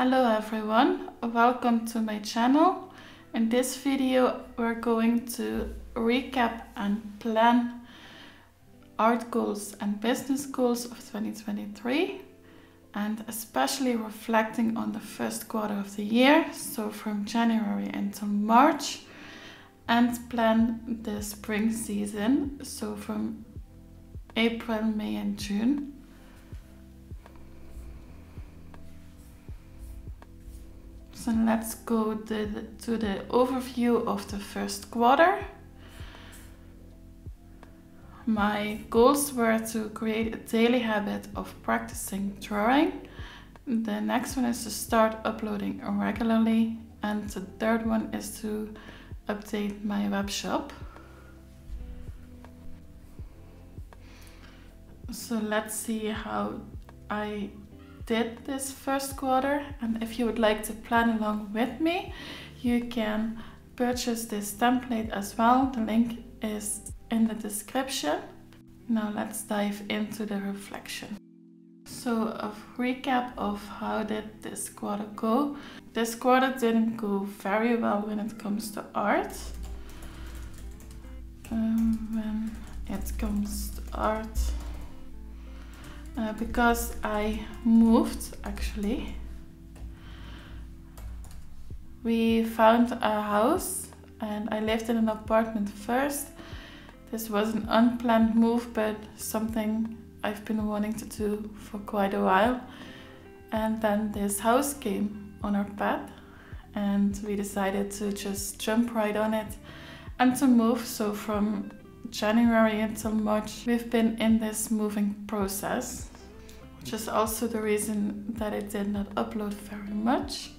Hello everyone, welcome to my channel. In this video we're going to recap and plan art goals and business goals of 2023 and especially reflecting on the first quarter of the year, so from January until March, and plan the spring season, so from April, May and June. So let's go to the overview of the first quarter. My goals were to create a daily habit of practicing drawing. The next one is to start uploading regularly. And the third one is to update my web shop. So let's see how I did this first quarter, and if you would like to plan along with me, you can purchase this template as well. The link is in the description. Now let's dive into the reflection. So a recap of how did this quarter go. This quarter didn't go very well when it comes to art. When it comes to art, because I moved, actually. We found a house and I lived in an apartment first. This was an unplanned move, but something I've been wanting to do for quite a while. And then this house came on our path and we decided to just jump right on it and to move. So from January until March, we've been in this moving process, which is also the reason that I did not upload very much.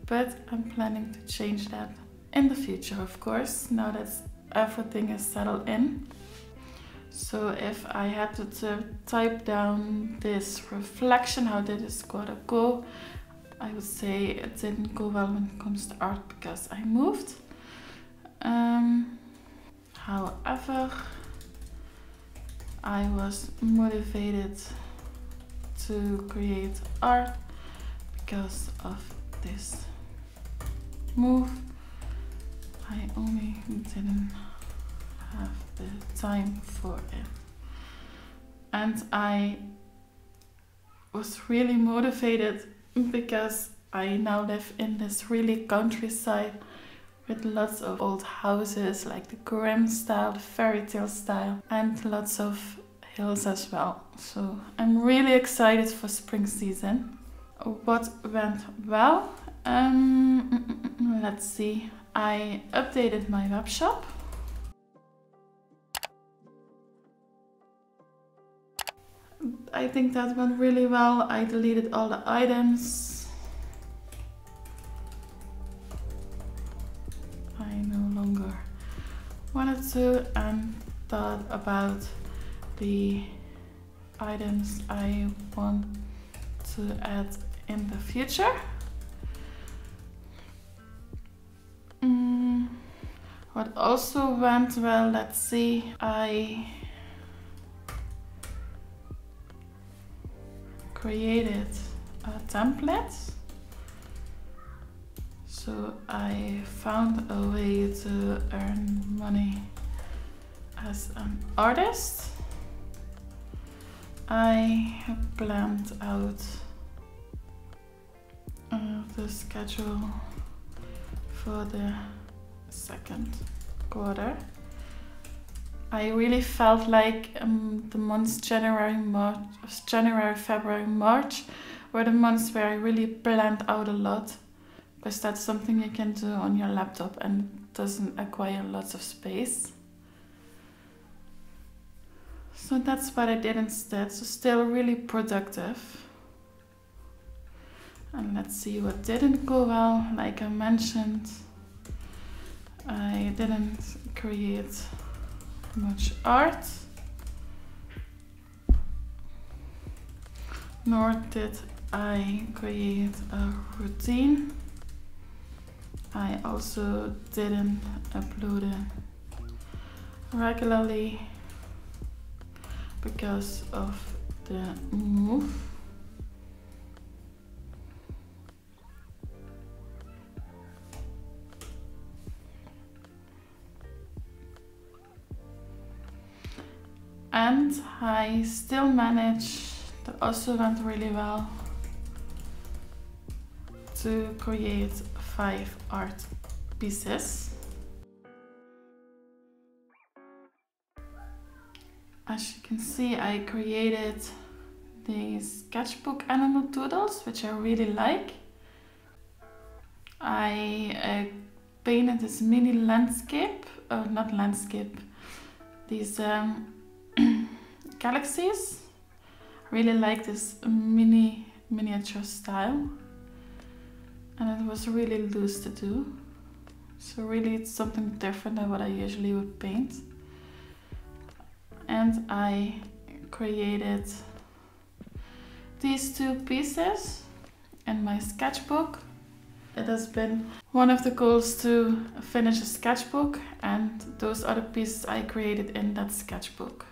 But I'm planning to change that in the future, of course, now that everything is settled in. So if I had to type down this reflection, how did this quarter go? I would say it didn't go well when it comes to art because I moved. However, I was motivated to create art because of this move. I only didn't have the time for it. And I was really motivated because I now live in this really countryside with lots of old houses, like the Grimm style, the fairy tale style, and lots of hills as well. So I'm really excited for spring season. What went well? Let's see. I updated my web shop. I think that went really well. I deleted all the items. I no longer wanted to, and thought about the items I want to add in the future. What also went well, let's see, I created a template. So I found a way to earn money as an artist. I planned out the schedule for the second quarter. I really felt like the months January, February, March were the months where I really planned out a lot, because that's something you can do on your laptop and doesn't acquire lots of space. So that's what I did instead, so still really productive. And let's see what didn't go well. Like I mentioned, I didn't create much art, nor did I create a routine. I also didn't upload it regularly because of the move. And I still managed, that also went really well, to create 5 art pieces. As you can see, I created these sketchbook animal doodles, which I really like. I painted this mini landscape, not landscape, these galaxies. I really like this miniature style, and it was really loose to do. So really it's something different than what I usually would paint. And I created these 2 pieces in my sketchbook. It has been one of the goals to finish a sketchbook, and those are the pieces I created in that sketchbook.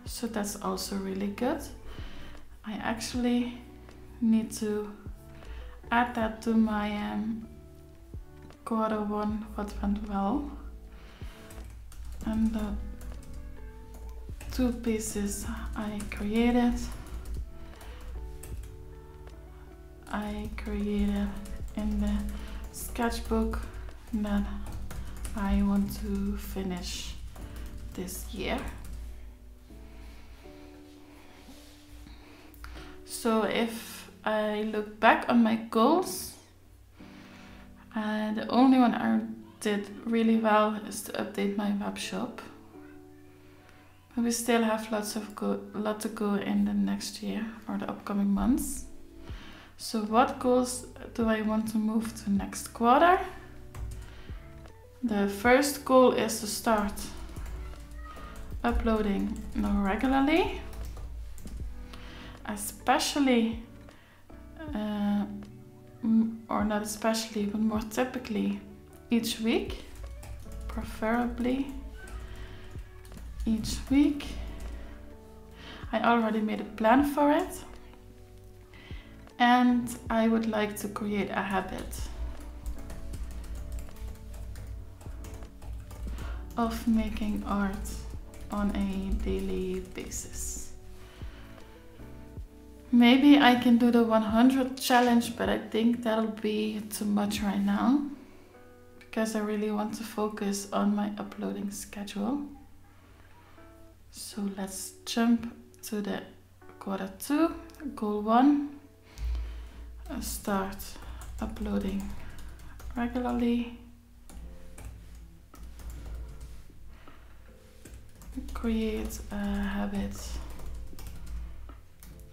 So that's also really good. I actually need to add that to my Q1 what went well. And the 2 pieces I created in the sketchbook that I want to finish this year. So if I look back on my goals, the only one I did really well is to update my web shop. But we still have lot to go in the next year or the upcoming months. So what goals do I want to move to next quarter? The first goal is to start uploading more regularly, especially, or not especially, but more typically each week, preferably each week. I already made a plan for it, and I would like to create a habit of making art on a daily basis. Maybe I can do the 100 challenge, but I think that'll be too much right now, because I really want to focus on my uploading schedule. So let's jump to the Q2, goal 1. Start uploading regularly. Create a habit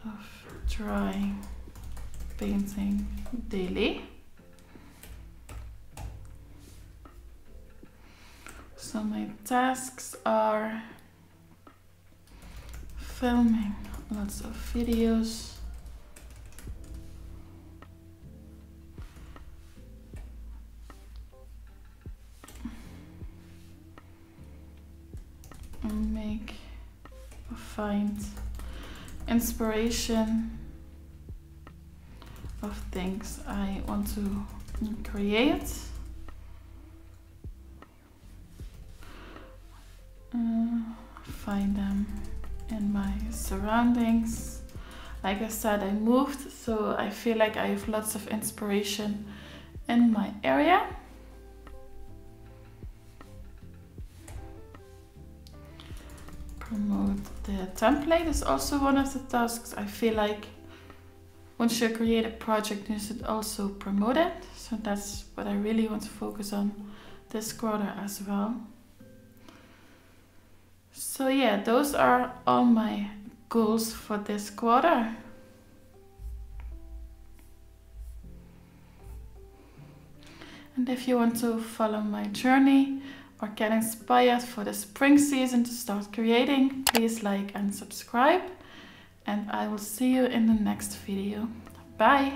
of drawing, painting daily. So my tasks are filming lots of videos, and find inspiration of things I want to create. Find them in my surroundings. Like I said, I moved, so I feel like I have lots of inspiration in my area. Promote the template is also one of the tasks. I feel like once you create a project, you should also promote it. So that's what I really want to focus on this quarter as well. So yeah, those are all my goals for this quarter. And if you want to follow my journey or get inspired for the spring season to start creating, please like and subscribe. And I will see you in the next video. Bye!